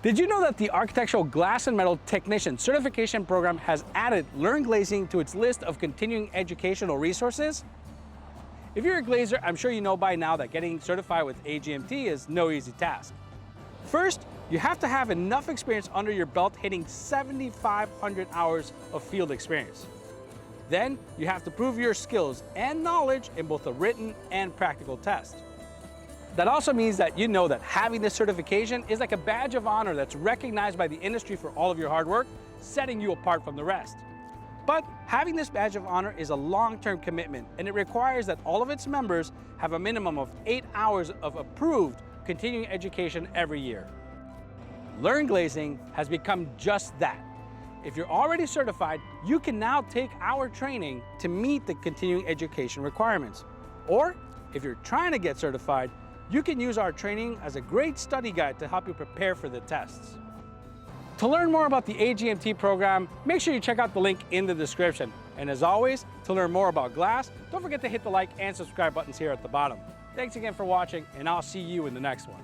Did you know that the Architectural Glass and Metal Technician Certification Program has added Learnglazing to its list of continuing educational resources? If you're a glazier, I'm sure you know by now that getting certified with AGMT is no easy task. First, you have to have enough experience under your belt hitting 7,500 hours of field experience. Then, you have to prove your skills and knowledge in both a written and practical test. That also means that you know that having this certification is like a badge of honor that's recognized by the industry for all of your hard work, setting you apart from the rest. But having this badge of honor is a long-term commitment, and it requires that all of its members have a minimum of 8 hours of approved continuing education every year. Learnglazing has become just that. If you're already certified, you can now take our training to meet the continuing education requirements. Or, if you're trying to get certified, you can use our training as a great study guide to help you prepare for the tests. To learn more about the AGMT program, make sure you check out the link in the description. And as always, to learn more about glass, don't forget to hit the like and subscribe buttons here at the bottom. Thanks again for watching, and I'll see you in the next one.